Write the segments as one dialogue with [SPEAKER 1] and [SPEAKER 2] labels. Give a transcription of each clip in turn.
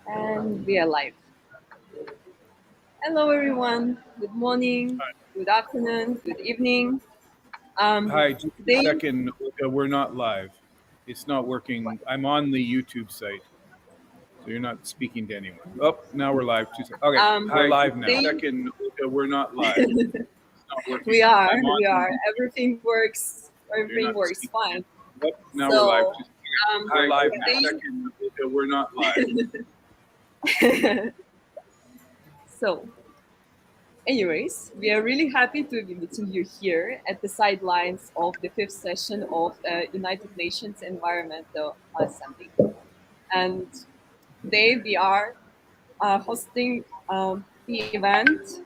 [SPEAKER 1] And we are live. Hello, everyone. Good morning, good afternoon, good evening.
[SPEAKER 2] Hi, just a
[SPEAKER 1] Today,
[SPEAKER 2] second. We're not live. It's not working. I'm on the YouTube site, so you're not speaking to anyone. Oh, now we're live. Okay, we're
[SPEAKER 1] Hi,
[SPEAKER 2] live now.
[SPEAKER 1] today
[SPEAKER 2] Second, we're not live. It's not
[SPEAKER 1] we
[SPEAKER 2] working.
[SPEAKER 1] are,
[SPEAKER 2] I'm on
[SPEAKER 1] we
[SPEAKER 2] the
[SPEAKER 1] are.
[SPEAKER 2] YouTube.
[SPEAKER 1] Everything works.
[SPEAKER 2] You're
[SPEAKER 1] Everything
[SPEAKER 2] not
[SPEAKER 1] works
[SPEAKER 2] speaking.
[SPEAKER 1] fine.
[SPEAKER 2] Oh, now we're live.
[SPEAKER 1] So,
[SPEAKER 2] We're live now.
[SPEAKER 1] today,
[SPEAKER 2] Second, we're not live.
[SPEAKER 1] so, anyways, we are really happy to be meeting you here at the sidelines of the fifth session of United Nations Environmental Assembly. And today we are hosting the event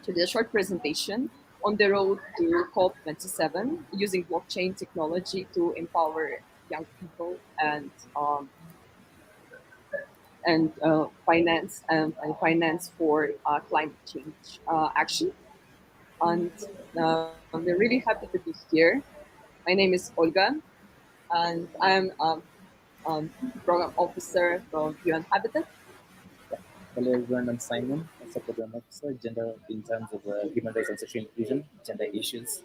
[SPEAKER 1] to the short presentation on the road to COP27 using blockchain technology to empower young people and finance for climate change action. And we're really happy to be here. My name is Olga, and I'm program officer from UN Habitat.
[SPEAKER 3] Hello everyone, I'm Simon, a program officer, gender in terms of human rights and social inclusion, gender issues.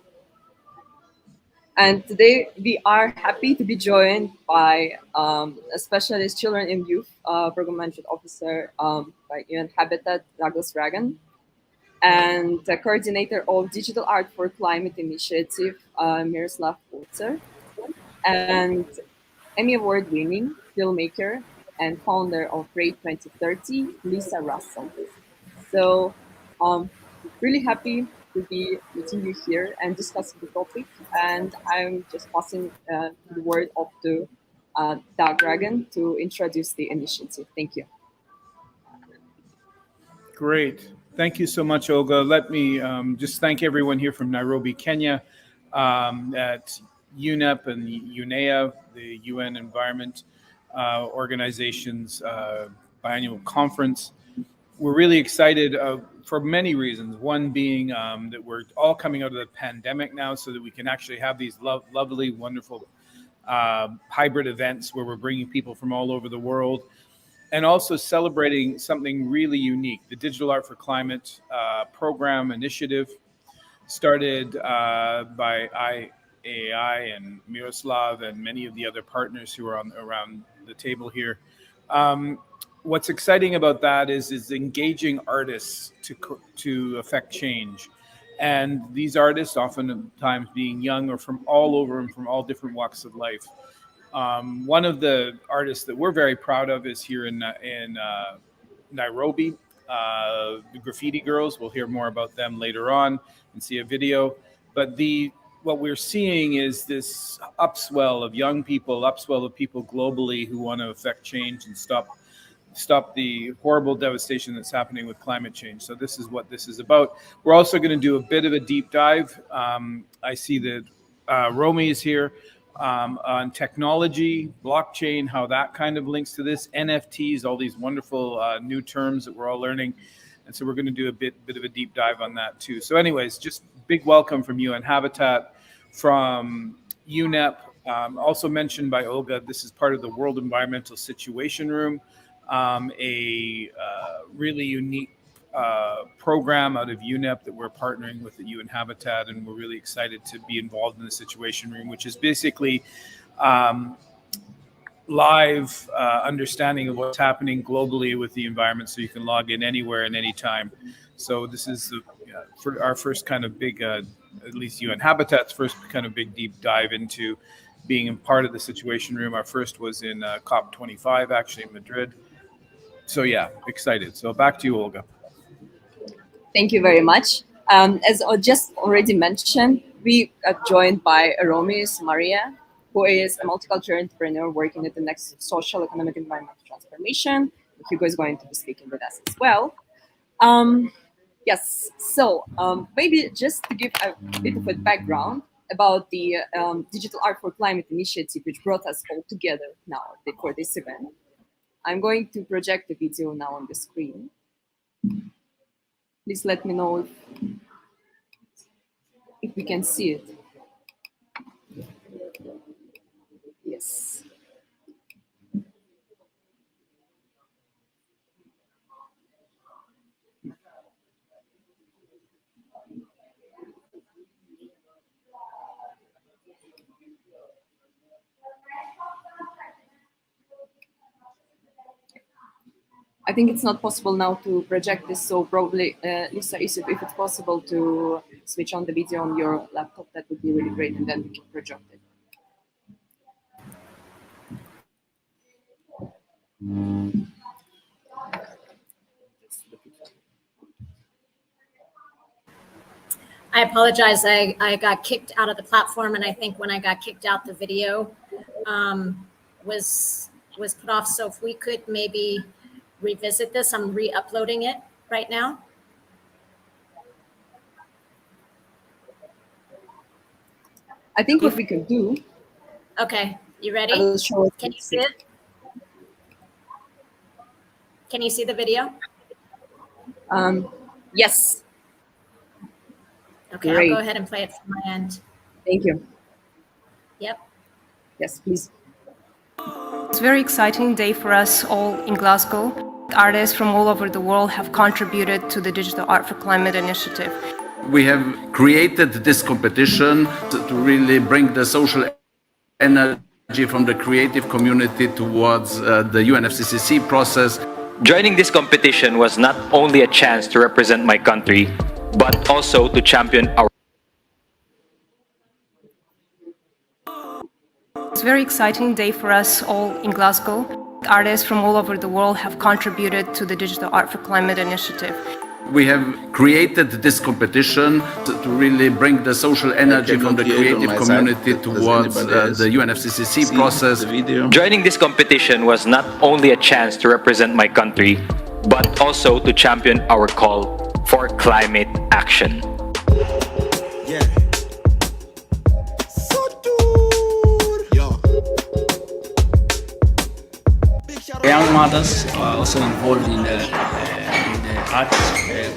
[SPEAKER 1] And today we are happy to be joined by a specialist children and youth program management officer by UN Habitat, Douglas Reagan, and the coordinator of Digital Art for Climate Initiative, Miroslav Pulzer, and Emmy Award winning filmmaker and founder of Rate 2030, Lisa Russell. So, really happy to be meeting you here and discussing the topic. And I'm just passing the word off to Doug Reagan to introduce the initiative. Thank you.
[SPEAKER 2] Great. Thank you so much, Olga. Let me just thank everyone here from Nairobi, Kenya, at UNEP and UNEA, the UN Environment Organization's biannual conference. We're really excited for many reasons. One being that we're all coming out of the pandemic now, so that we can actually have these lovely, wonderful hybrid events where we're bringing people from all over the world, and also celebrating something really unique. The Digital Art for Climate program initiative started by IAI and Miroslav and many of the other partners who are around the table here. What's exciting about that is engaging artists to affect change. And these artists, oftentimes being young or from all over and from all different walks of life. One of the artists that we're very proud of is here in Nairobi, the Graffiti Girls. We'll hear more about them later on and see a video. But what we're seeing is this upswell of young people, upswell of people globally who want to affect change and stop the horrible devastation that's happening with climate change. So this is what this is about. We're also going to do a bit of a deep dive. I see that Romy is here on technology, blockchain, how that kind of links to this, NFTs, all these wonderful new terms that we're all learning. And so we're going to do a bit of a deep dive on that too. So anyways, just big welcome from UN Habitat, from UNEP, also mentioned by Olga. This is part of the World Environmental Situation Room, a really unique program out of UNEP that we're partnering with the UN Habitat, and we're really excited to be involved in the Situation Room, which is basically live understanding of what's happening globally with the environment, so you can log in anywhere and anytime. So this is for our first kind of big, at least UN Habitat's first kind of big deep dive into being a part of the Situation Room. Our first was in COP25, actually in Madrid. So yeah, excited. So back to you, Olga.
[SPEAKER 1] Thank you very much. As I just already mentioned, we are joined by Aromis Maria, who is a multicultural entrepreneur working at the next social, economic, environmental transformation. Hugo is going to be speaking with us as well. Yes, so maybe just to give a bit of a background about the Digital Art for Climate initiative, which brought us all together now for this event. I'm going to project the video now on the screen. Please let me know if we can see it. Yes. I think it's not possible now to project this, so probably, Lisa, if it's possible to switch on the video on your laptop, that would be really great, and then we can project it.
[SPEAKER 4] I apologize. I got kicked out of the platform, and I think when I got kicked out, the video was put off. So if we could maybe revisit this, I'm re-uploading it right now.
[SPEAKER 1] I think what we could do.
[SPEAKER 4] Okay, you ready?
[SPEAKER 1] I will show it.
[SPEAKER 4] Can you see it? Can you see the video?
[SPEAKER 1] Yes.
[SPEAKER 4] Okay,
[SPEAKER 1] Great.
[SPEAKER 4] I'll go ahead and play it from my end.
[SPEAKER 1] Thank you.
[SPEAKER 4] Yep.
[SPEAKER 1] Yes, please.
[SPEAKER 5] It's a very exciting day for us all in Glasgow. Artists from all over the world have contributed to the Digital Art for Climate initiative.
[SPEAKER 6] We have created this competition to really bring the social energy from the creative community towards the UNFCCC process.
[SPEAKER 7] Joining this competition was not only a chance to represent my country, but also to champion our.
[SPEAKER 5] It's a very exciting day for us all in Glasgow. Artists from all over the world have contributed to the Digital Art for Climate initiative.
[SPEAKER 6] We have created this competition to really bring the social energy from the creative community towards the UNFCCC process.
[SPEAKER 7] Joining this competition was not only a chance to represent my country, but also to champion our call for climate action.
[SPEAKER 8] Yeah.
[SPEAKER 9] Young mothers are also involved in the art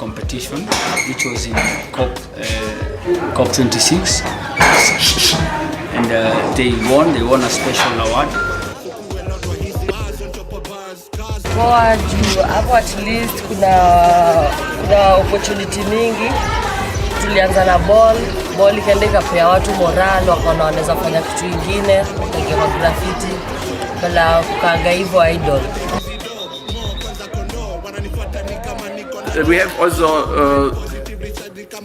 [SPEAKER 9] competition, which was in COP26, and they won a special award.
[SPEAKER 10] Poa juu hapo at least kuna opportunity mingi. Tulianza na ball ikaenda ikapea watu moral, wakaona wanaweza fanya kitu kingine, wakaingia graffiti bila kukaanga hivyo idol.
[SPEAKER 6] We have also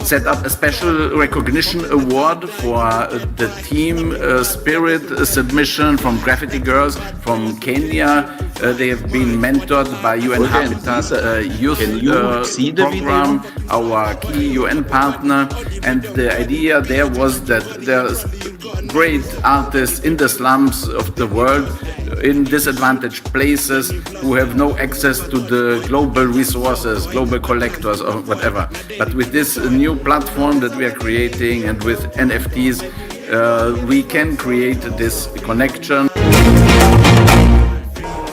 [SPEAKER 6] set up a special recognition award for the team spirit submission from Graffiti Girls from Kenya. They have been mentored by UN Habitat Youth Program, our key UN partner, and the idea there was that there's great artists in the slums of the world, in disadvantaged places, who have no access to the global resources, global collectors or whatever. But with this new platform that we are creating and with NFTs, we can create this connection.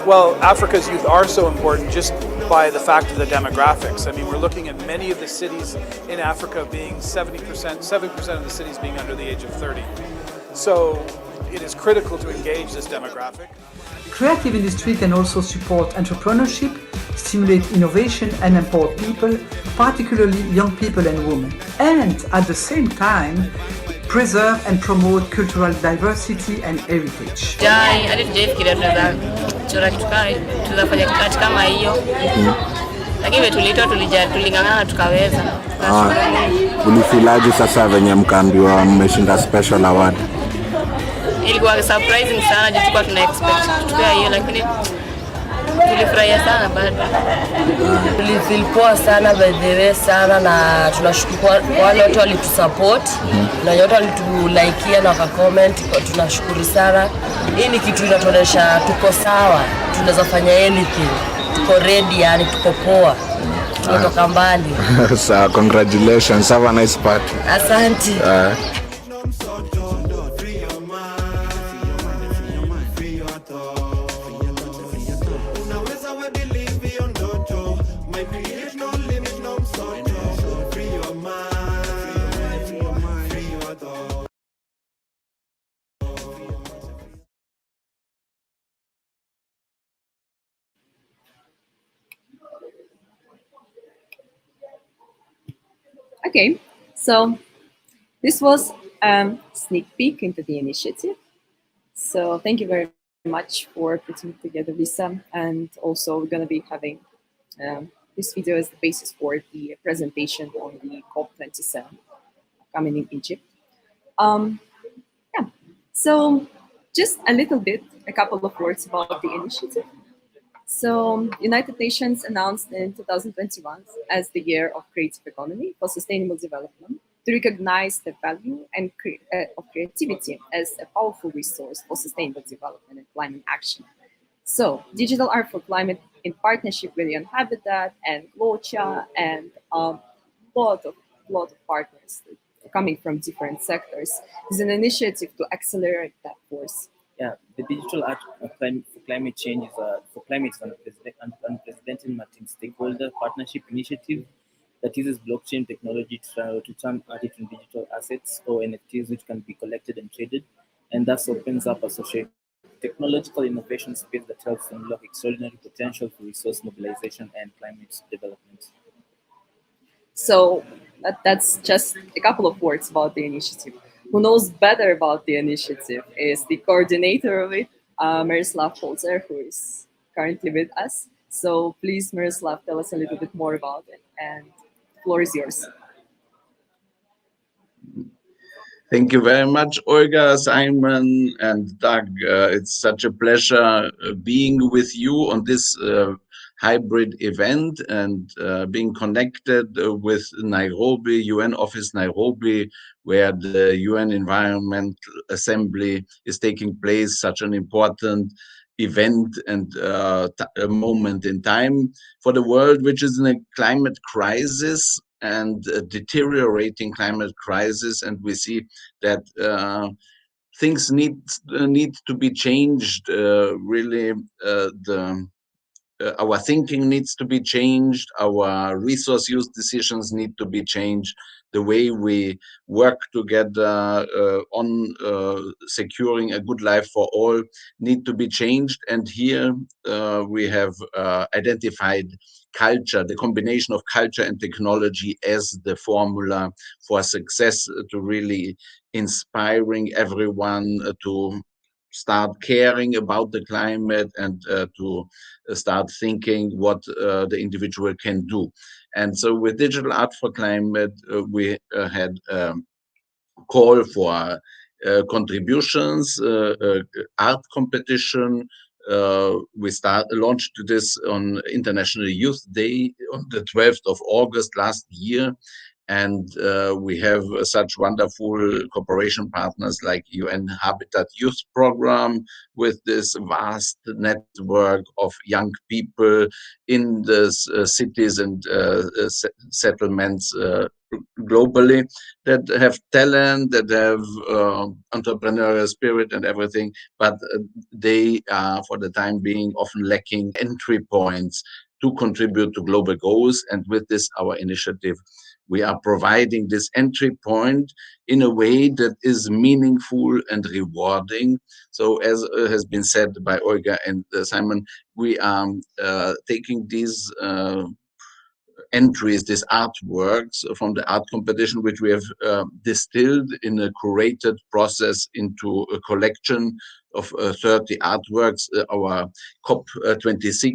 [SPEAKER 2] Well, Africa's youth are so important just by the fact of the demographics. I mean, we're looking at many of the cities in Africa being 7% of the cities being under the age of 30. So it is critical to engage this demographic.
[SPEAKER 11] Creative industry can also support entrepreneurship, stimulate innovation and empower people, particularly young people and women. And at the same time, preserve and promote cultural diversity and heritage.
[SPEAKER 10] Hadi tujafikiria tunaweza fanya kitu kama hiyo. Lakini tulingangana tukaweza.
[SPEAKER 8] Ulifilaje sasa venye mkaambiwa mmeshinda special award?
[SPEAKER 10] Ilikuwa surprising sana, juu tulikuwa tuna expect kuchukua hiyo, lakini tulifurahia sana bado. Tulifeel poa sana by the way sana, na tunashukuru wale watu walitusupport na wote walitulikeia na wakacomment, tunashukuru sana. Hii ni kitu inatuonyesha tuko sawa, tunaweza fanya anything, tuko ready, yani tuko poa, tunatoka mbali.
[SPEAKER 8] So congratulations, have a nice party.
[SPEAKER 10] Asante.
[SPEAKER 1] Okay, so this was a sneak peek into the initiative. So thank you very much for putting it together, Lisa. And also we're going to be having This video is the basis for the presentation on the COP27 coming in Egypt. Yeah, so just a little bit, a couple of words about the initiative. So United Nations announced in 2021 as the year of creative economy for sustainable development to recognize the value and of creativity as a powerful resource for sustainable development and climate action. So digital art for climate in partnership with Habitat and Locha and lot of partners coming from different sectors is an initiative to accelerate that force.
[SPEAKER 3] Yeah, the digital art for climate change is an unprecedented multi-stakeholder partnership initiative that uses blockchain technology to turn art into digital assets or NFTs, which can be collected and traded, and thus opens up a technological innovation space that helps unlock extraordinary potential for resource mobilization and climate development.
[SPEAKER 1] So that's just a couple of words about the initiative. Who knows better about the initiative is the coordinator of it, Miroslav Polzer, who is currently with us. So please, Miroslav, tell us a little bit more about it, and the floor is yours.
[SPEAKER 6] Thank you very much, Olga, Simon, and Doug. It's such a pleasure being with you on this hybrid event and being connected with Nairobi, UN Office Nairobi, where the UN Environment Assembly is taking place, such an important event and a moment in time for the world, which is in a climate crisis and a deteriorating climate crisis, and we see that things need to be changed. Really, our thinking needs to be changed. Our resource use decisions need to be changed. The way we work together on securing a good life for all need to be changed. And here we have identified culture, the combination of culture and technology as the formula for success, to really inspiring everyone to start caring about the climate and to start thinking what the individual can do. And so with Digital Art for Climate, we had call for contributions, art competition. We launched this on International Youth Day on the 12th of August last year. And we have such wonderful cooperation partners like UN Habitat Youth Program with this vast network of young people in the cities and settlements globally that have talent, that have entrepreneurial spirit and everything, but they are, for the time being, often lacking entry points to contribute to global goals. And with this, our initiative, we are providing this entry point in a way that is meaningful and rewarding. So as has been said by Olga and Simon, we are taking these entries, these artworks from the art competition, which we have distilled in a curated process into a collection of 30 artworks. Our COP26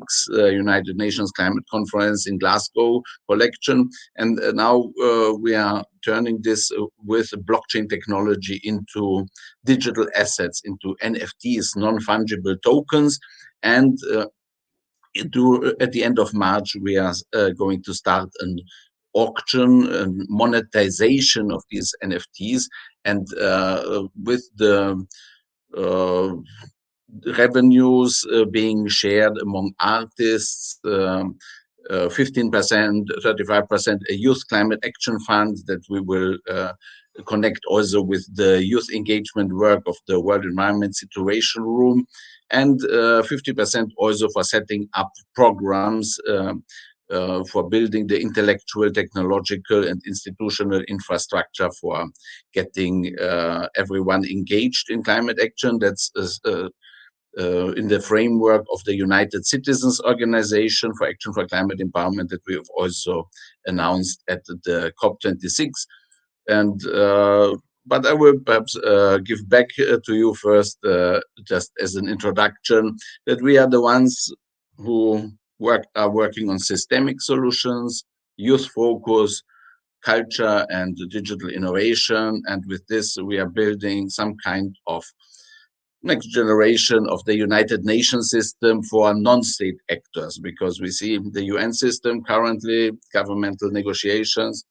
[SPEAKER 6] United Nations Climate Conference in Glasgow collection. And now we are turning this with blockchain technology into digital assets, into NFTs, non-fungible tokens. And at the end of March, we are going to start an auction and monetization of these NFTs, and with the revenues being shared among artists, 15%, 35% a youth climate action fund that we will connect also with the youth engagement work of the World Environment Situation Room, and 50% also for setting up programs for building the intellectual, technological, and institutional infrastructure for getting everyone engaged in climate action. That's in the framework of the United Citizens Organization for Action for Climate Empowerment that we have also announced at the COP26. And but I will perhaps give back to you first, just as an introduction, that we are the ones who are working on systemic solutions, youth focus, culture, and digital innovation. And with this, we are building some kind of next generation of the United Nations system for non-state actors, because we see the UN system currently, governmental negotiations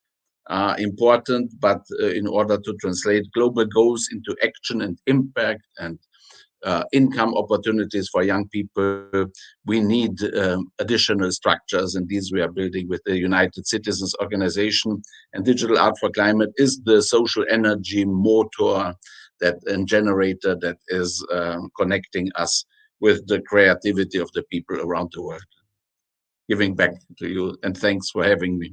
[SPEAKER 6] are important, but in order to translate global goals into action and impact and income opportunities for young people, we need additional structures, and these we are building with the United Citizens Organization. And Digital Art for Climate is the social energy motor that and generator that is connecting us with the creativity of the people around the world. Giving back to you, and thanks for having me.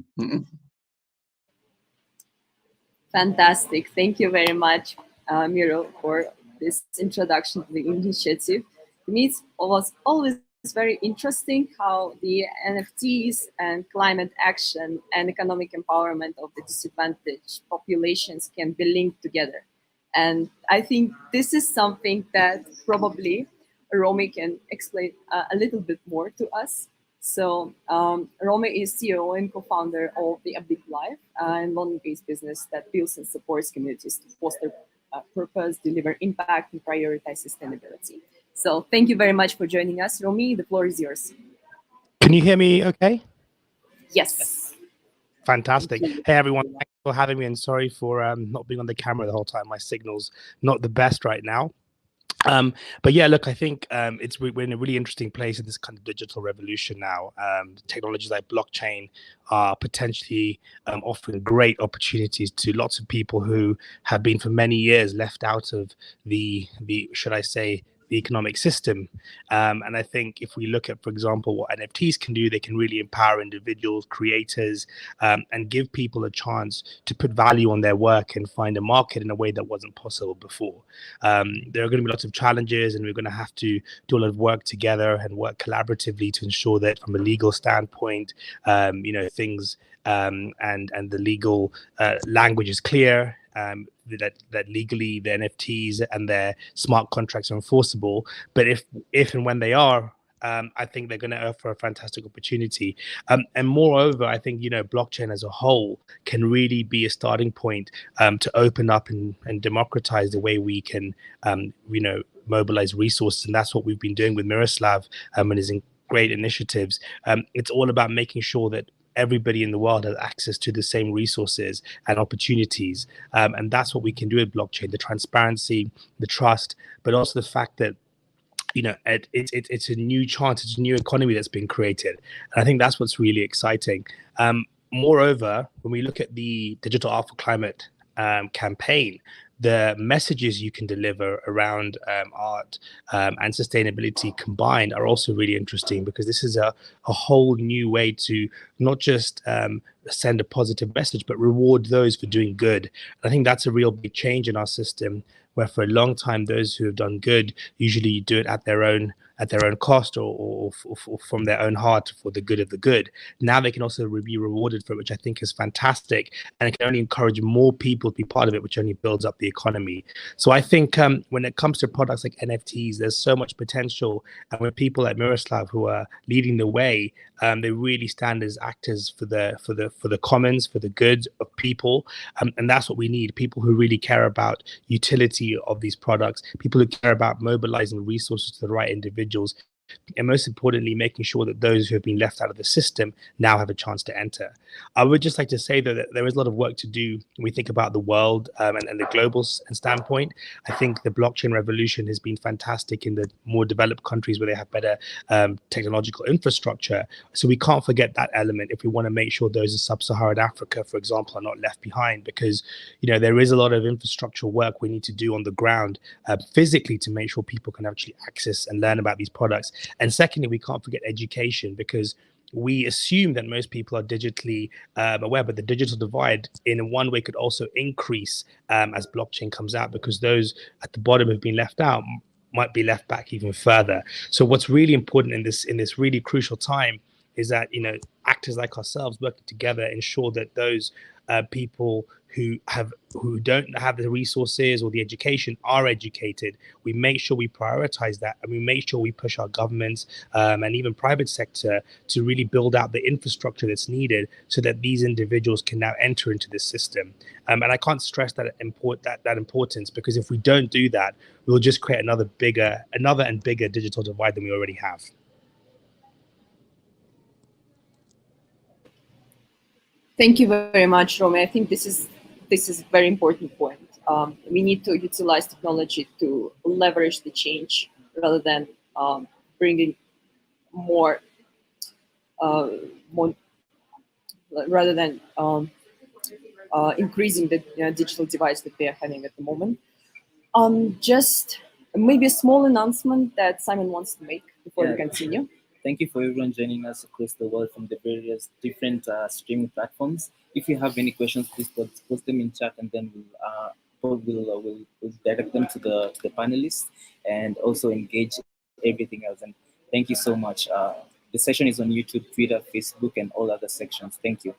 [SPEAKER 1] Fantastic. Thank you very much, Miro, for this introduction to the initiative. To me, it was always very interesting how the NFTs and climate action and economic empowerment of the disadvantaged populations can be linked together. And I think this is something that probably Romy can explain a little bit more to us. So Romy is CEO and co-founder of the A Big Life, a London-based business that builds and supports communities to foster purpose, deliver impact, and prioritize sustainability. So thank you very much for joining us. Romy, the floor is yours.
[SPEAKER 12] Can you hear me okay?
[SPEAKER 1] Yes.
[SPEAKER 12] Fantastic. Hey, everyone. Thanks for having me, and sorry for not being on the camera the whole time. My signal's not the best right now. But yeah, look, I think we're in a really interesting place in this kind of digital revolution now. Technologies like blockchain are potentially offering great opportunities to lots of people who have been for many years left out of the should I say, the economic system. And I think if we look at, for example, what NFTs can do, they can really empower individuals, creators, and give people a chance to put value on their work and find a market in a way that wasn't possible before. There are going to be lots of challenges, and we're going to have to do a lot of work together and work collaboratively to ensure that from a legal standpoint, things and the legal language is clear. That legally the NFTs and their smart contracts are enforceable. But if and when they are, I think they're going to offer a fantastic opportunity. And moreover, I think, blockchain as a whole can really be a starting point to open up and democratize the way we can, mobilize resources. And that's what we've been doing with Miroslav and his great initiatives. It's all about making sure that everybody in the world has access to the same resources and opportunities. And that's what we can do with blockchain, the transparency, the trust, but also the fact that it's a new chance, it's a new economy that's been created. And I think that's what's really exciting. Moreover, when we look at the Digital Art for Climate campaign, the messages you can deliver around art and sustainability combined are also really interesting, because this is a whole new way to not just send a positive message, but reward those for doing good. And I think that's a real big change in our system, where for a long time, those who have done good usually do it at their own cost or from their own heart for the good of the good. Now they can also be rewarded for it, which I think is fantastic, and it can only encourage more people to be part of it, which only builds up the economy. So I think when it comes to products like NFTs, there's so much potential, and with people like Miroslav who are leading the way, they really stand as actors for the commons, for the good of people, and that's what we need: people who really care about utility of these products, people who care about mobilizing resources to the right individuals, and most importantly, making sure that those who have been left out of the system now have a chance to enter. I would just like to say, though, that there is a lot of work to do when we think about the world and the global standpoint. I think the blockchain revolution has been fantastic in the more developed countries where they have better technological infrastructure. So we can't forget that element if we want to make sure those in sub-Saharan Africa, for example, are not left behind, because there is a lot of infrastructural work we need to do on the ground physically to make sure people can actually access and learn about these products. And secondly, we can't forget education, because we assume that most people are digitally aware, but the digital divide in one way could also increase as blockchain comes out, because those at the bottom have been left out might be left back even further. So what's really important in this really crucial time is that actors like ourselves working together ensure that those people who don't have the resources or the education are educated. We make sure we prioritize that, and we make sure we push our governments and even private sector to really build out the infrastructure that's needed so that these individuals can now enter into this system. And I can't stress that importance, because if we don't do that, we'll just create another and bigger digital divide than we already have.
[SPEAKER 1] Thank you very much, Romy. I think this is a very important point. We need to utilize technology to leverage the change rather than bringing more, rather than increasing the digital device that we are having at the moment. Just maybe a small announcement that Simon wants to make before we continue.
[SPEAKER 3] Thank you for everyone joining us across the world from the various different streaming platforms. If you have any questions, please post them in chat, and then we'll direct them to the panelists and also engage everything else. And thank you so much. The session is on YouTube, Twitter, Facebook, and all other sections. Thank you.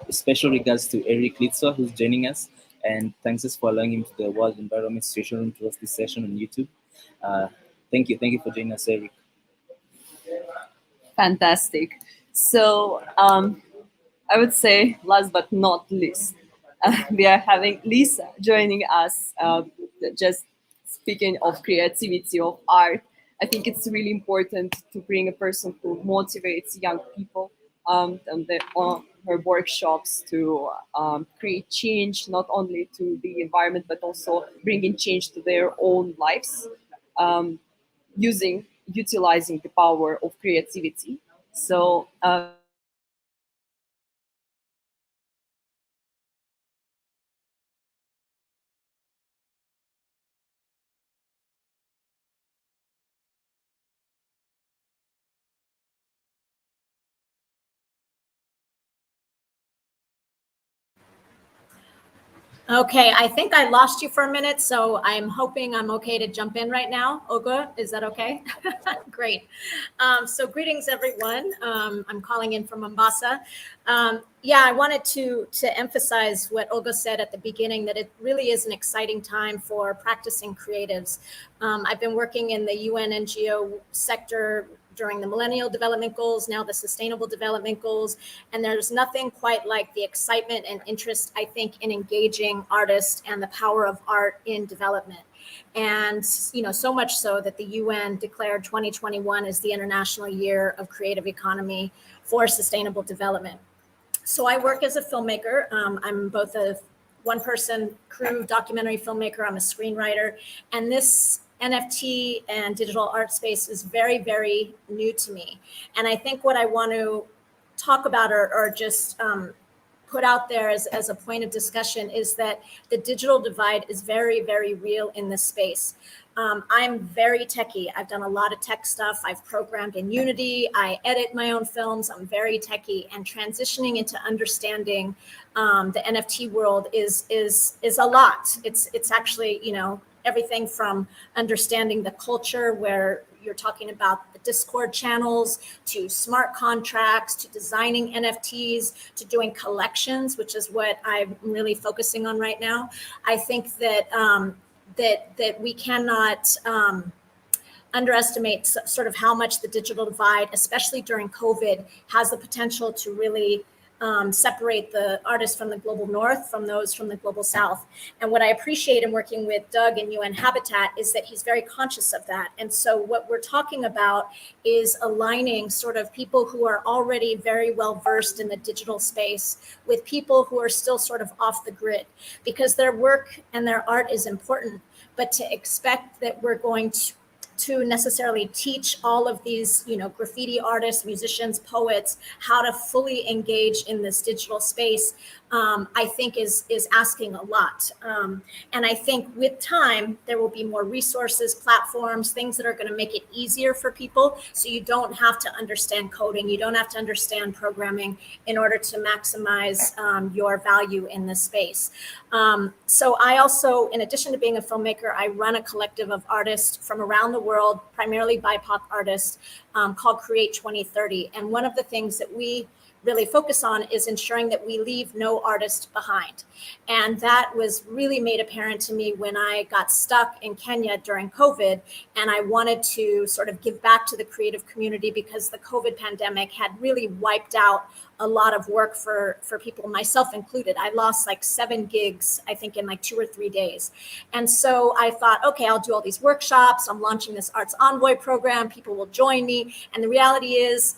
[SPEAKER 3] Special regards to Eric Litzwa, who's joining us, and thanks us for allowing him to the World Environment Situation Room to host this session on YouTube. Thank you for joining us, Eric.
[SPEAKER 1] Fantastic. So I would say, last but not least, we are having Lisa joining us. Just speaking of creativity, of art, I think it's really important to bring a person who motivates young people on her workshops to create change, not only to the environment, but also bringing change to their own lives, utilizing the power of creativity. So
[SPEAKER 4] Okay, I think I lost you for a minute, so I'm hoping I'm okay to jump in right now. Olga, is that okay? Great. So greetings, everyone. I'm calling in from Mombasa. Yeah, I wanted to emphasize what Olga said at the beginning, that it really is an exciting time for practicing creatives. I've been working in the UN NGO sector during the Millennial Development Goals, now the Sustainable Development Goals. And there's nothing quite like the excitement and interest, I think, in engaging artists and the power of art in development. And, so much so that the UN declared 2021 as the International Year of Creative Economy for Sustainable Development. So I work as a filmmaker. I'm both a one-person crew documentary filmmaker. I'm a screenwriter. And this NFT and digital art space is very, very new to me. And I think what I want to talk about or just put out there as a point of discussion is that the digital divide is very, very real in this space. I'm very techie. I've done a lot of tech stuff. I've programmed in Unity. I edit my own films. I'm very techie, and transitioning into understanding the NFT world is a lot. It's actually, everything from understanding the culture, where you're talking about the Discord channels, to smart contracts, to designing NFTs, to doing collections, which is what I'm really focusing on right now. I think that that we cannot underestimate sort of how much the digital divide, especially during COVID, has the potential to really separate the artists from the global north from those from the global south. And what I appreciate in working with Doug and UN Habitat is that he's very conscious of that. And so what we're talking about is aligning sort of people who are already very well versed in the digital space with people who are still sort of off the grid, because their work and their art is important. But to expect that we're going to necessarily teach all of these, graffiti artists, musicians, poets, how to fully engage in this digital space, I think is asking a lot. And I think with time, there will be more resources, platforms, things that are going to make it easier for people. So you don't have to understand coding. You don't have to understand programming in order to maximize your value in this space. So I also, in addition to being a filmmaker, I run a collective of artists from around the world, primarily BIPOC artists, called Create 2030. And one of the things that we really focus on is ensuring that we leave no artist behind. And that was really made apparent to me when I got stuck in Kenya during COVID, and I wanted to sort of give back to the creative community because the COVID pandemic had really wiped out a lot of work for people, myself included. I lost like 7 gigs, I think, in like 2 or 3 days. And so I thought, okay, I'll do all these workshops. I'm launching this Arts Envoy program. People will join me. And the reality is,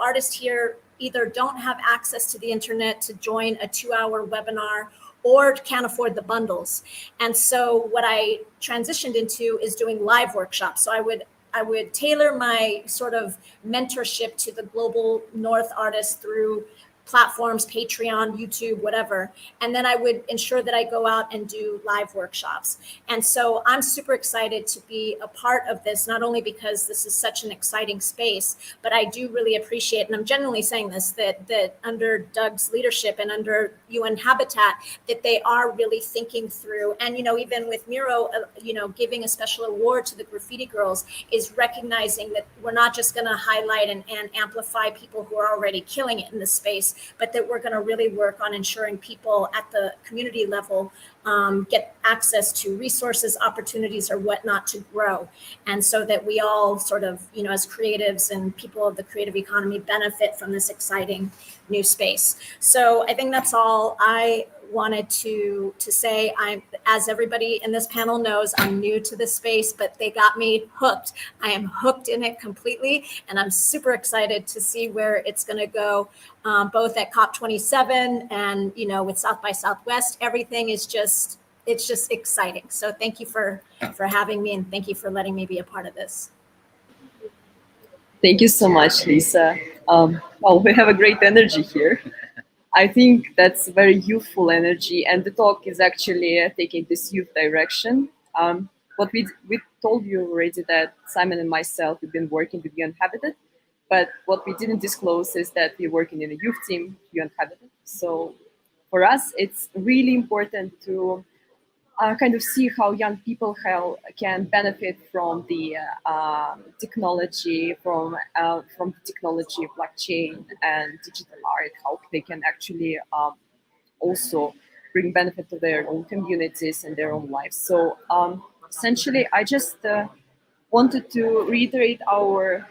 [SPEAKER 4] artists here either don't have access to the internet to join a 2-hour webinar or can't afford the bundles. And so what I transitioned into is doing live workshops. So I would tailor my sort of mentorship to the global North artists through platforms, Patreon, YouTube, whatever. And then I would ensure that I go out and do live workshops. And so I'm super excited to be a part of this, not only because this is such an exciting space, but I do really appreciate, and I'm genuinely saying this, that under Doug's leadership and under UN Habitat, that they are really thinking through, and, even with Miro, giving a special award to the graffiti girls is recognizing that we're not just gonna highlight and amplify people who are already killing it in this space, but that we're going to really work on ensuring people at the community level get access to resources, opportunities, or whatnot to grow. And so that we all sort of, as creatives and people of the creative economy benefit from this exciting new space. So I think that's all I wanted to say. As everybody in this panel knows, I'm new to this space, but they got me hooked. I am hooked in it completely, and I'm super excited to see where it's going to go, both at COP27 and with South by Southwest. Everything is just exciting. So thank you for having me, and thank you for letting me be a part of this.
[SPEAKER 1] Thank you so much, Lisa. Well, we have a great energy here. I think that's very youthful energy, and the talk is actually taking this youth direction. What we told you already that Simon and myself, we've been working with UN Habitat, but what we didn't disclose is that we're working in a youth team, UN Habitat. So for us, it's really important to kind of see how young people can benefit from the technology, from the technology of blockchain and digital art, how they can actually also bring benefit to their own communities and their own lives. So essentially, I just wanted to reiterate our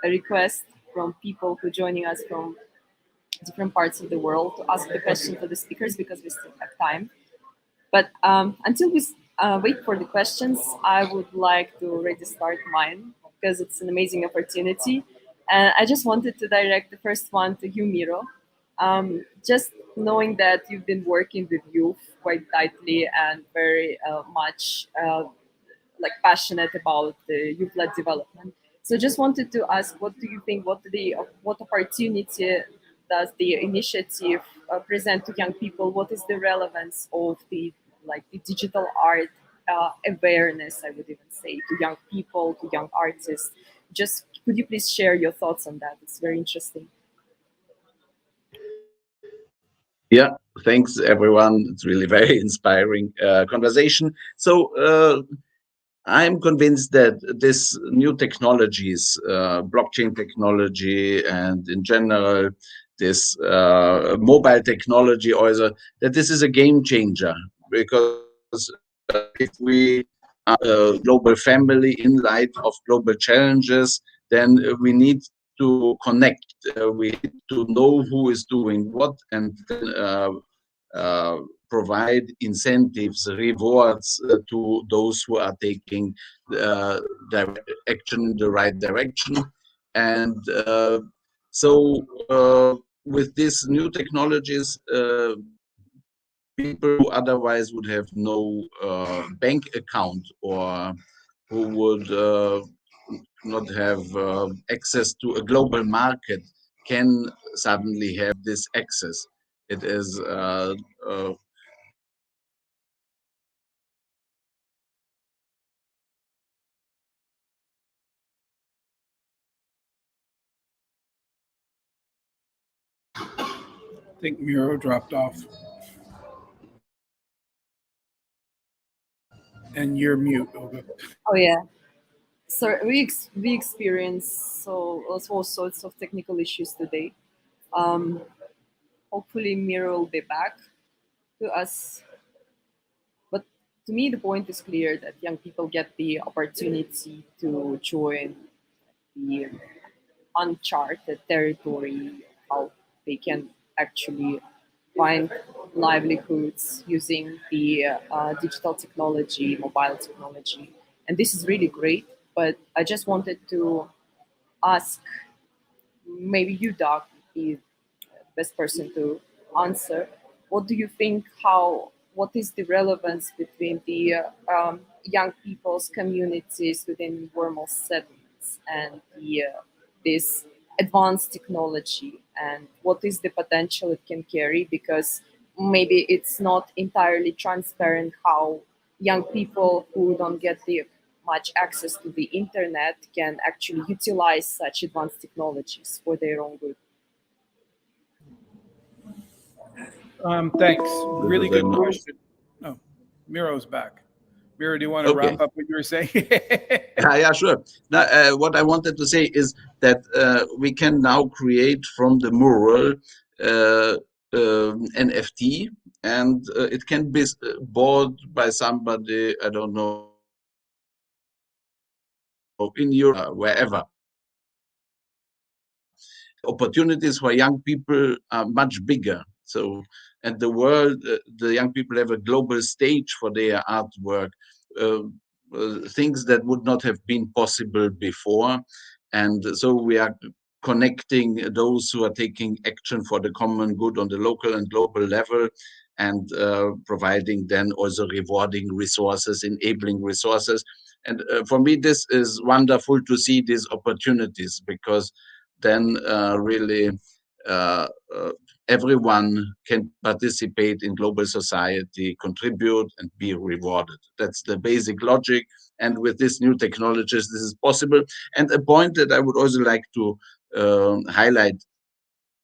[SPEAKER 1] request from people who are joining us from different parts of the world to ask the question to the speakers because we still have time. But until we wait for the questions, I would like to already start mine because it's an amazing opportunity. And I just wanted to direct the first one to you, Miro. Just knowing that you've been working with youth quite tightly and very much passionate about the youth-led development. So just wanted to ask, what do you think? What opportunity does the initiative present to young people? What is the relevance of the digital art awareness? I would even say to young people, to young artists. Just could you please share your thoughts on that? It's very interesting.
[SPEAKER 6] Yeah, thanks everyone. It's really very inspiring conversation. So I'm convinced that this new technologies, blockchain technology, and in general, this mobile technology also, that this is a game changer because if we are a global family in light of global challenges, then we need to connect. We need to know who is doing what, and then provide incentives, rewards to those who are taking action in the right direction. And so with these new technologies, people who otherwise would have no bank account or who would not have access to a global market can suddenly have this access. It is
[SPEAKER 2] I think Miro dropped off. And you're mute, Olga.
[SPEAKER 1] Oh yeah. So we experience all sorts of technical issues today. Um, Hopefully, Miro will be back to us. But to me, the point is clear that young people get the opportunity to join the uncharted territory, how they can actually find livelihoods using the digital technology, mobile technology. And this is really great. But I just wanted to ask maybe you, Doc, the best person to answer. What do you think? What is the relevance between the young people's communities within informal settlements and this advanced technology, and what is the potential it can carry? Because maybe it's not entirely transparent how young people who don't get the much access to the internet can actually utilize such advanced technologies for their own good.
[SPEAKER 2] Thanks. Really good question. Oh, Miro's back. Miro, do you want to wrap up what you were saying?
[SPEAKER 6] Yeah, sure. Now, what I wanted to say is that we can now create from the mural NFT, and it can be bought by somebody, I don't know, in Europe, wherever. Opportunities for young people are much bigger. So, and the world, the young people have a global stage for their artwork, things that would not have been possible before. And so we are connecting those who are taking action for the common good on the local and global level, and providing then also rewarding resources, enabling resources. And for me, this is wonderful to see these opportunities, because then really everyone can participate in global society, contribute, and be rewarded. That's the basic logic. And with these new technologies, this is possible. And a point that I would also like to highlight,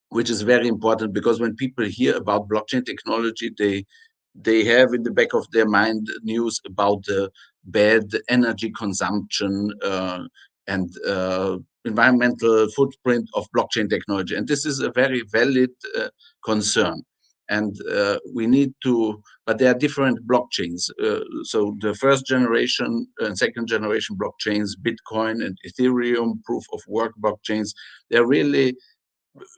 [SPEAKER 6] which is very important, because when people hear about blockchain technology, they have in the back of their mind news about the bad energy consumption and environmental footprint of blockchain technology. And this is a very valid concern. And we need to, but there are different blockchains. So the first generation and second generation blockchains, Bitcoin and Ethereum, proof of work blockchains, they're really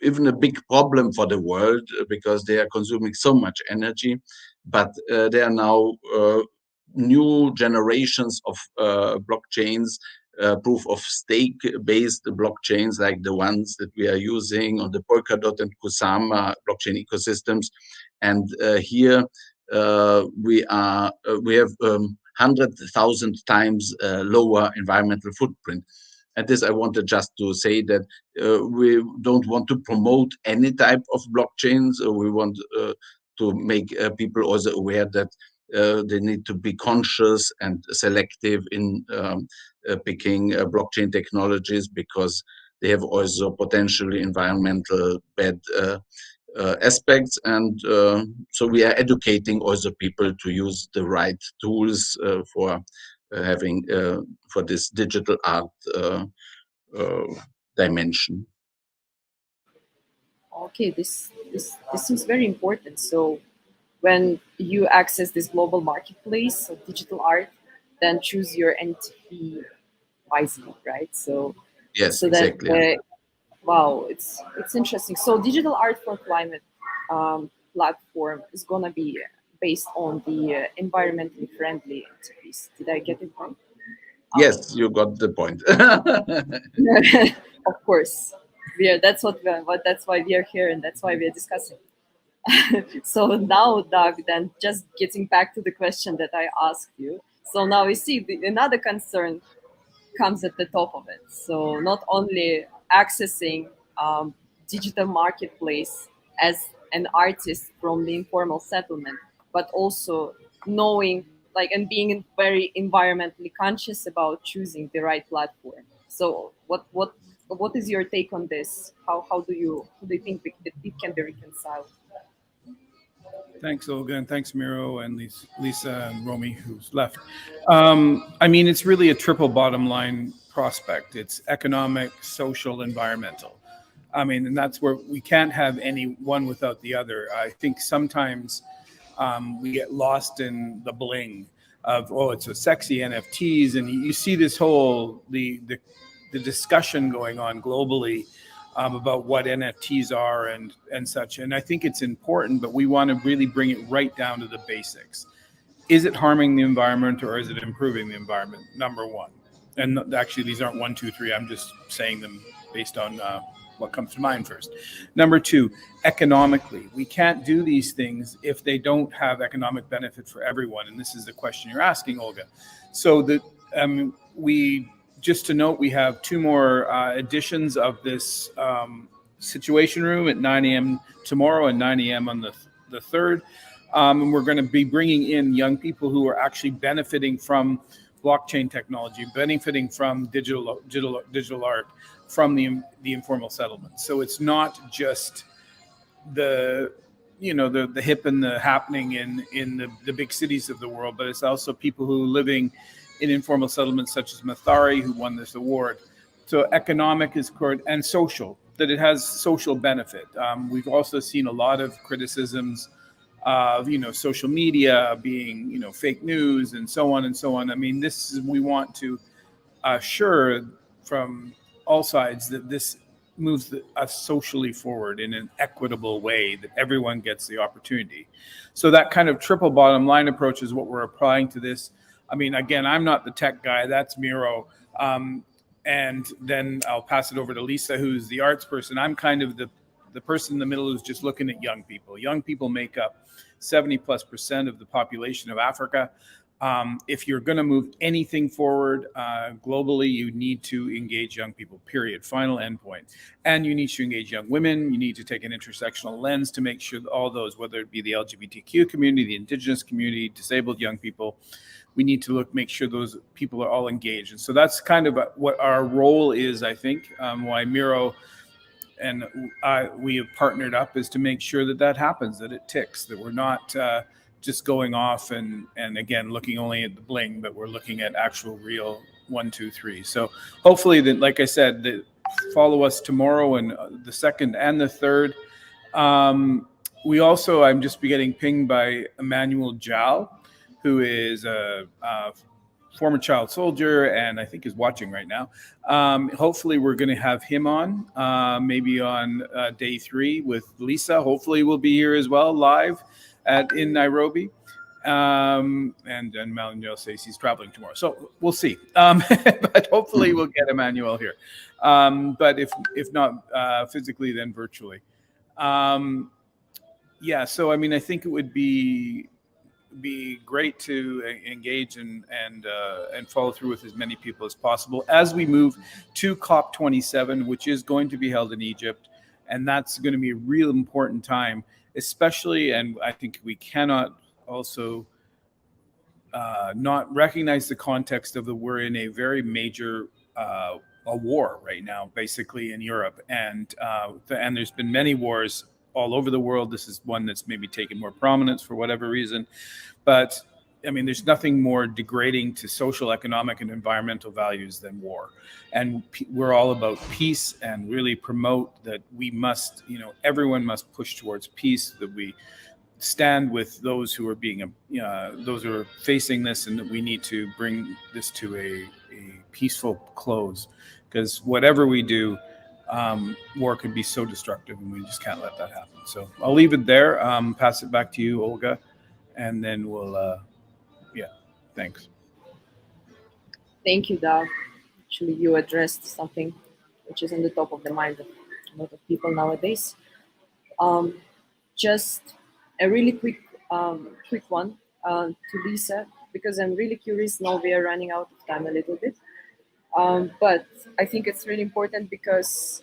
[SPEAKER 6] even a big problem for the world, because they are consuming so much energy. But there are now new generations of blockchains, proof of stake based blockchains, like the ones that we are using on the Polkadot and Kusama blockchain ecosystems. And here we have 100,000 times lower environmental footprint. And this, I wanted just to say that we don't want to promote any type of blockchains. We want to make people also aware that they need to be conscious and selective in picking blockchain technologies, because they have also potentially environmental bad aspects. And so we are educating also people to use the right tools for having for this digital art dimension.
[SPEAKER 1] Okay, this seems very important. So when you access this global marketplace of digital art, then choose your NFT wisely, right? So
[SPEAKER 6] Yes,
[SPEAKER 1] so that
[SPEAKER 6] exactly. Yeah.
[SPEAKER 1] wow, it's interesting. So digital art for climate platform is gonna be based on the environmentally friendly entities. Did I get it right?
[SPEAKER 6] Yes, you got the point.
[SPEAKER 1] Of course, that's why we are here, and that's why we are discussing. So now, Doug, then just getting back to the question that I asked you. So now we see another concern comes at the top of it. So not only accessing digital marketplace as an artist from the informal settlement, but also knowing like and being very environmentally conscious about choosing the right platform. So what is your take on this? How do you think it can be reconciled?
[SPEAKER 2] Thanks, Olga, and thanks, Miro, and Lisa and Romy, who's left. I mean, it's really a triple bottom line prospect. It's economic, social, environmental. I mean, and that's where we can't have any one without the other. I think sometimes we get lost in the bling of, oh, it's a sexy NFTs, and you see this whole the discussion going on globally about what NFTs are and such. And I think it's important, but we want to really bring it right down to the basics. Is it harming the environment or is it improving the environment? Number one. And actually, these aren't 1, 2, 3. I'm just saying them based on what comes to mind first. Number two, economically, we can't do these things if they don't have economic benefit for everyone. And this is the question you're asking, Olga. So we just to note, we have 2 more editions of this Situation Room at 9 a.m. tomorrow and 9 a.m. on the 3rd. And we're going to be bringing in young people who are actually benefiting from blockchain technology, benefiting from digital art, from the informal settlements. So it's not just the hip and the happening in the big cities of the world, but it's also people who are living in informal settlements such as Mathari, who won this award. So economic is core and social, that it has social benefit. We've also seen a lot of criticisms of social media being fake news and so on and so on. I mean, we want to assure from all sides that this moves us socially forward in an equitable way, that everyone gets the opportunity. So that kind of triple bottom line approach is what we're applying to this. I mean, again, I'm not the tech guy, that's Miro. And then I'll pass it over to Lisa, who's the arts person. I'm kind of the person in the middle who's just looking at young people. Young people make up 70+% of the population of Africa. If you're going to move anything forward globally, you need to engage young people, period, final endpoint. And you need to engage young women. You need to take an intersectional lens to make sure that all those, whether it be the LGBTQ community, the indigenous community, disabled young people, we need to make sure those people are all engaged. And so that's kind of what our role is, I think, why Miro and we have partnered up, is to make sure that happens, that it ticks, that we're not just going off and again looking only at the bling, but we're looking at actual real 1, 2, 3. So hopefully that, like I said, that follow us tomorrow and the 2nd and the 3rd. We also, I'm just getting pinged by Emmanuel Jal, who is a former child soldier and I think is watching right now. Hopefully we're going to have him on maybe on day 3 with Lisa. Hopefully we'll be here as well live in Nairobi. And Manuel says he's traveling tomorrow, so we'll see. But hopefully we'll get Emmanuel here. But if not physically, then virtually. Yeah. So I mean, I think it would be great to engage and follow through with as many people as possible as we move to COP27, which is going to be held in Egypt, and that's going to be a real important time, especially. And I think we cannot also not recognize the context of we're in a very major a war right now, basically in Europe, and there's been many wars all over the world. This is one that's maybe taken more prominence for whatever reason. But I mean, there's nothing more degrading to social, economic, and environmental values than war. And we're all about peace and really promote that we must, everyone must push towards peace, that we stand with those who are those who are facing this, and that we need to bring this to a peaceful close. Because whatever we do, war could be so destructive, and we just can't let that happen. So I'll leave it there. Pass it back to you, Olga, and then we'll, thanks.
[SPEAKER 1] Thank you, Doug. Actually, you addressed something which is on the top of the mind of a lot of people nowadays. Just a really quick one to Lisa, because I'm really curious. Now we are running out of time a little bit. But I think it's really important because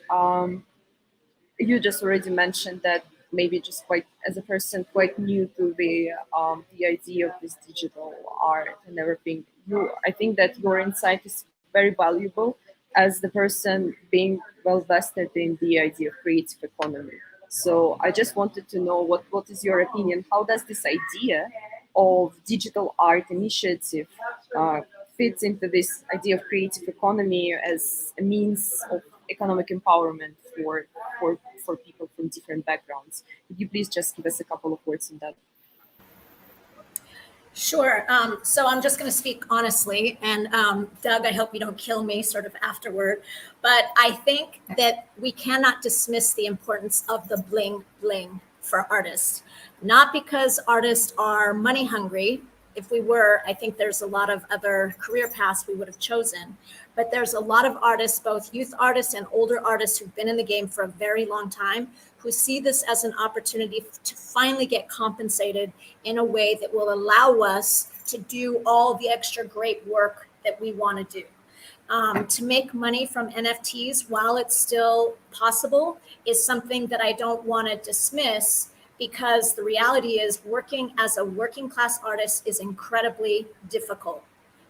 [SPEAKER 1] you just already mentioned that maybe just as a person quite new to the idea of this digital art and everything, I think that your insight is very valuable as the person being well vested in the idea of creative economy. So I just wanted to know what is your opinion? How does this idea of digital art initiative fits into this idea of creative economy as a means of economic empowerment for people from different backgrounds. Could you please just give us a couple of words on that?
[SPEAKER 4] Sure. So I'm just going to speak honestly. And Doug, I hope you don't kill me sort of afterward. But I think that we cannot dismiss the importance of the bling bling for artists, not because artists are money hungry. If we were, I think there's a lot of other career paths we would have chosen. But there's a lot of artists, both youth artists and older artists who've been in the game for a very long time, who see this as an opportunity to finally get compensated in a way that will allow us to do all the extra great work that we want to do. To make money from NFTs while it's still possible is something that I don't want to dismiss, because the reality is working as a working class artist is incredibly difficult.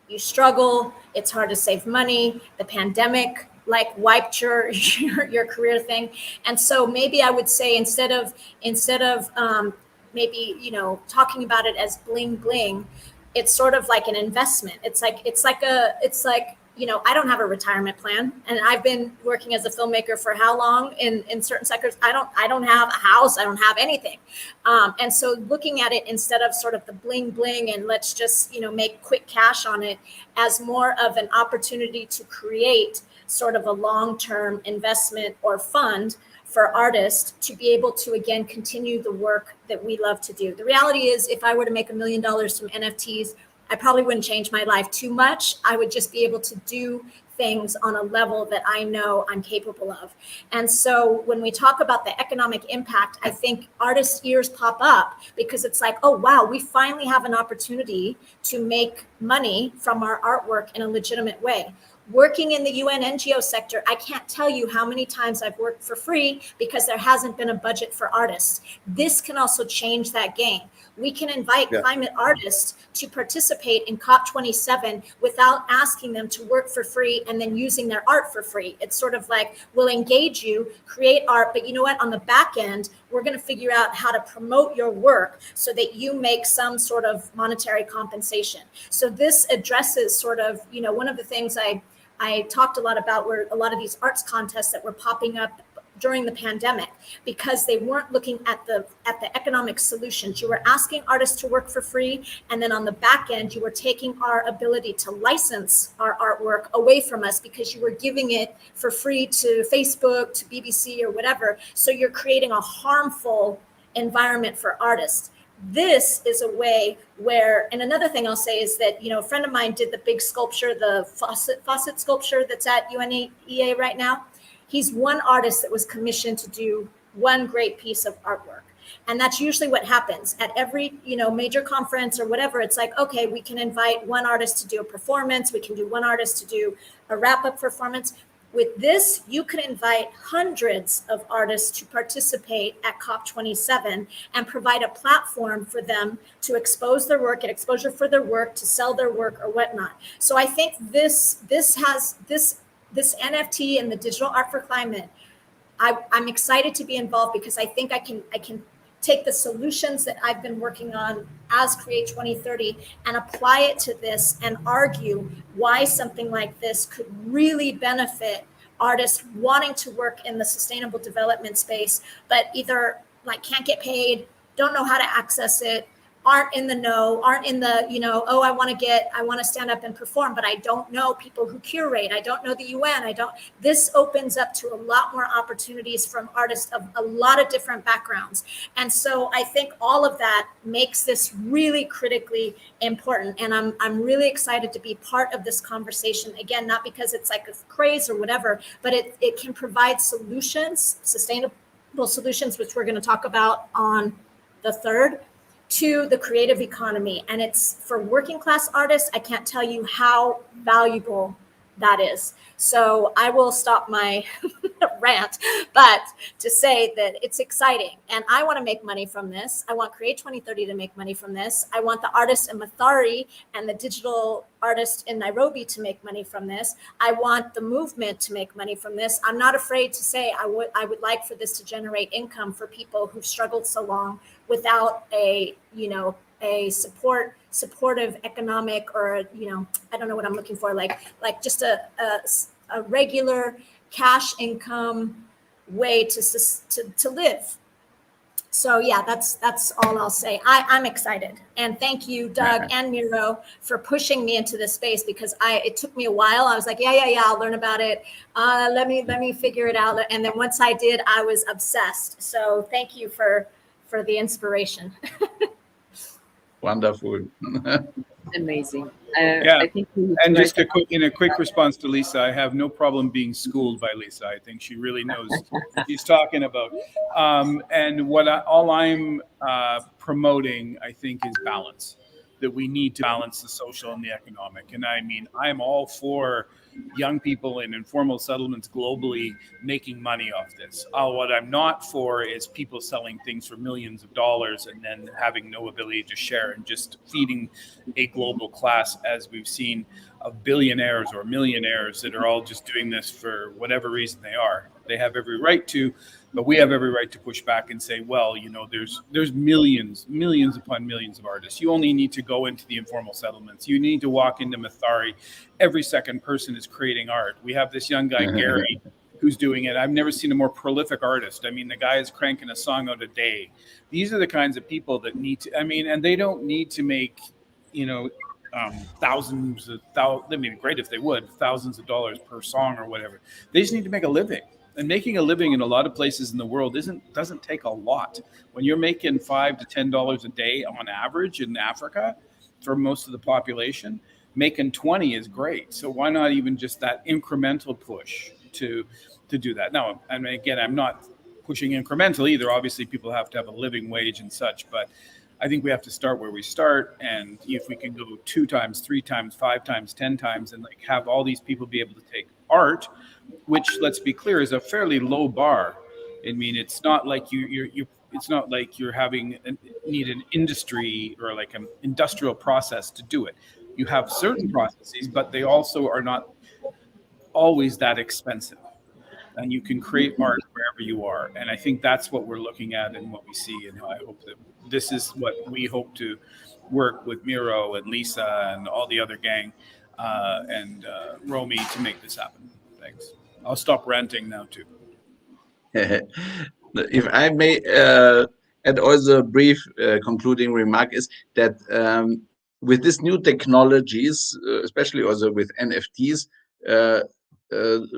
[SPEAKER 4] You struggle, it's hard to save money, the pandemic like wiped your career thing. And so maybe I would say instead of maybe, you know, talking about it as bling bling, it's sort of like an investment. It's like, you know, I don't have a retirement plan, and I've been working as a filmmaker for how long in certain sectors. I don't have a house. I don't have anything. And so looking at it instead of sort of the bling bling and let's just, you know, make quick cash on it, as more of an opportunity to create sort of a long-term investment or fund for artists to be able to, again, continue the work that we love to do. The reality is, if I were to make $1 million from NFTs, I probably wouldn't change my life too much. I would just be able to do things on a level that I know I'm capable of. And so when we talk about the economic impact, I think artists' ears pop up, because it's like, oh, wow, we finally have an opportunity to make money from our artwork in a legitimate way. Working in the UN NGO sector, I can't tell you how many times I've worked for free because there hasn't been a budget for artists. This can also change that game. We can invite climate artists to participate in COP27 without asking them to work for free and then using their art for free. It's sort of like, we'll engage you, create art, but you know what? On the back end, we're going to figure out how to promote your work so that you make some sort of monetary compensation. So this addresses sort of, you know, one of the things I talked a lot about were a lot of these arts contests that were popping up during the pandemic, because they weren't looking at the economic solutions. You were asking artists to work for free, and then on the back end, you were taking our ability to license our artwork away from us because you were giving it for free to Facebook, to BBC, or whatever. So you're creating a harmful environment for artists. This is a way where, and another thing I'll say is that, you know, a friend of mine did the big sculpture, the faucet sculpture that's at UNEA right now. He's one artist that was commissioned to do one great piece of artwork. And that's usually what happens at every, you know, major conference or whatever. It's like, okay, we can invite one artist to do a performance. We can do one artist to do a wrap-up performance. With this, you can invite hundreds of artists to participate at COP27 and provide a platform for them to expose their work, get exposure for their work, to sell their work or whatnot. So I think this NFT and the digital art for climate, I'm excited to be involved, because I think I can take the solutions that I've been working on as Create 2030 and apply it to this and argue why something like this could really benefit artists wanting to work in the sustainable development space, but either like can't get paid, don't know how to access it, aren't in the know, aren't in the, you know, oh, I want to stand up and perform, but I don't know people who curate. I don't know the UN. This opens up to a lot more opportunities from artists of a lot of different backgrounds. And so I think all of that makes this really critically important. And I'm really excited to be part of this conversation. Again, not because it's like a craze or whatever, but it can provide solutions, sustainable solutions, which we're going to talk about on the 3rd, to the creative economy. And it's for working class artists. I can't tell you how valuable that is. So I will stop my rant, but to say that it's exciting and I want to make money from this. I want Create 2030 to make money from this. I want the artists in Mathari and the digital artists in Nairobi to make money from this. I want the movement to make money from this. I'm not afraid to say I would like for this to generate income for people who've struggled so long without a supportive economic, or, you know, I don't know what I'm looking for, like just a a regular cash income way to live. So yeah, that's all I'll say. I'm excited, and thank you, Doug and Miro, for pushing me into this space, because it took me a while. I was like, yeah, I'll learn about it. Let me figure it out. And then once I did, I was obsessed. So thank you for the inspiration.
[SPEAKER 6] Wonderful.
[SPEAKER 1] Amazing.
[SPEAKER 2] Yeah,
[SPEAKER 1] I think
[SPEAKER 2] and just in a quick response to Lisa, I have no problem being schooled by Lisa. I think she really knows what she's talking about. And all I'm promoting, I think, is balance. That we need to balance the social and the economic. And I mean, I'm all for young people in informal settlements globally making money off this. What I'm not for is people selling things for millions of dollars and then having no ability to share and just feeding a global class, as we've seen, of billionaires or millionaires that are all just doing this for whatever reason they are. They have every right to, but we have every right to push back and say, well, there's millions upon millions of artists. You only need to go into the informal settlements. You need to walk into Mathari. Every second person is creating art. We have this young guy, Gary, who's doing it. I've never seen a more prolific artist. I mean, the guy is cranking a song out a day. These are the kinds of people that need to, and they don't need to make, thousands of thousands. I mean, great if they would, thousands of dollars per song or whatever. They just need to make a living. And making a living in a lot of places in the world doesn't take a lot. When you're making $5 to $10 a day on average in Africa for most of the population, making 20 is great. So why not even just that incremental push to do that? Now, I mean, again, I'm not pushing incremental either. Obviously, people have to have a living wage and such, but I think we have to start where we start. And if we can go 2 times, 3 times, 5 times, 10 times, and like have all these people be able to take art, which, let's be clear, is a fairly low bar. I mean, it's not like it's not like you're need an industry or like an industrial process to do it. You have certain processes, but they also are not always that expensive. And you can create art wherever you are. And I think that's what we're looking at and what we see. And I hope that this is what we hope to work with Miro and Lisa and all the other gang and Romy to make this happen. Thanks. I'll stop ranting now too.
[SPEAKER 6] If I may add also a brief concluding remark is that with these new technologies, especially also with NFTs,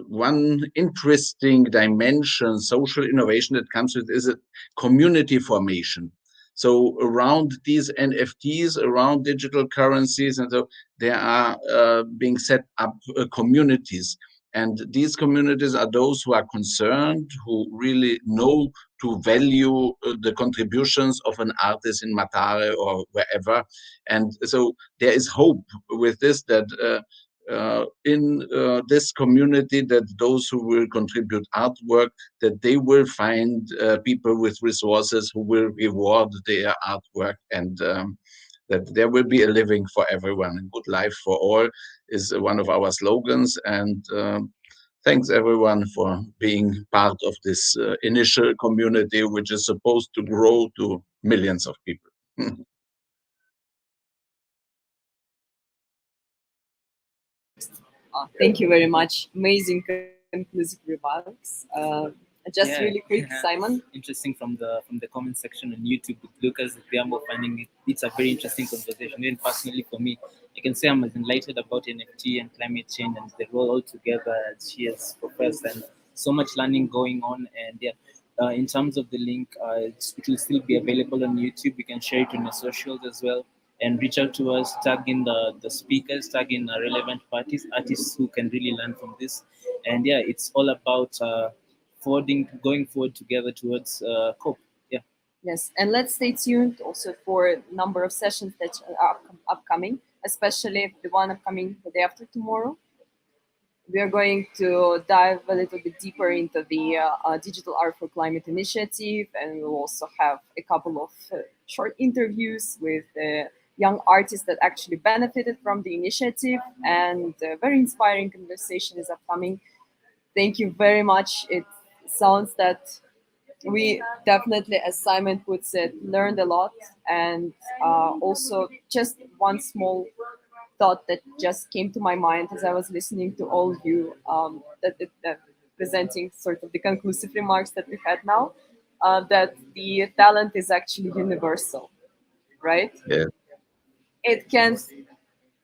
[SPEAKER 6] one interesting dimension, social innovation that comes with is a community formation. So around these NFTs, around digital currencies, and so there are being set up communities. And these communities are those who are concerned, who really know to value the contributions of an artist in Matare or wherever. And so there is hope with this, that in this community, that those who will contribute artwork, that they will find people with resources who will reward their artwork, and that there will be a living for everyone. A good life for all is one of our slogans. And thanks everyone for being part of this initial community, which is supposed to grow to millions of people.
[SPEAKER 1] Thank you very much. Amazing conclusive remarks. Just really quick, Simon.
[SPEAKER 3] Interesting from the comment section on YouTube with Lucas Gambo, finding it's a very interesting conversation. Even personally for me, I can say I'm as enlightened about NFT and climate change and the role all together as she has professed, and so much learning going on. And yeah, in terms of the link, it will still be available on YouTube. You can share it on your socials as well, and reach out to us, tag in the speakers, tag in relevant parties, artists who can really learn from this. And yeah, it's all about going forward together towards COP. Yeah.
[SPEAKER 1] Yes, and let's stay tuned also for a number of sessions that are upcoming, especially the one upcoming the day after tomorrow. We are going to dive a little bit deeper into the Digital Art for Climate initiative, and we'll also have a couple of short interviews with young artists that actually benefited from the initiative, and a very inspiring conversation is upcoming. Thank you very much. It sounds that we definitely, as Simon puts it, learned a lot, and also just one small thought that just came to my mind as I was listening to all of you, that presenting sort of the conclusive remarks that we had now, that the talent is actually universal, right?
[SPEAKER 8] Yeah.
[SPEAKER 1] It can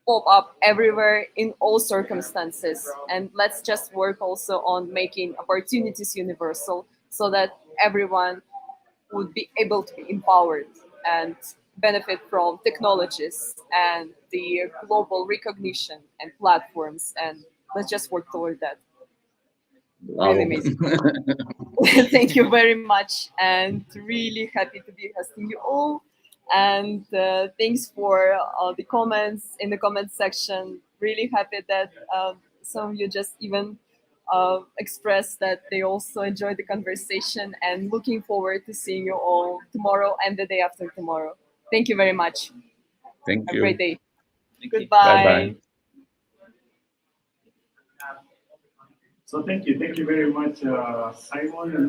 [SPEAKER 1] pop up everywhere in all circumstances. And let's just work also on making opportunities universal so that everyone would be able to be empowered and benefit from technologies and the global recognition and platforms. And let's just work toward that. Really amazing. Thank you very much, and really happy to be hosting you all. And thanks for the comments in the comment section. Really happy that some of you just even expressed that they also enjoyed the conversation, and looking forward to seeing you all tomorrow and the day after tomorrow. Thank you very much.
[SPEAKER 6] Thank
[SPEAKER 1] Have
[SPEAKER 6] you.
[SPEAKER 1] a great day.
[SPEAKER 6] Bye
[SPEAKER 1] Goodbye.
[SPEAKER 6] bye.
[SPEAKER 13] So thank you very much, Simon.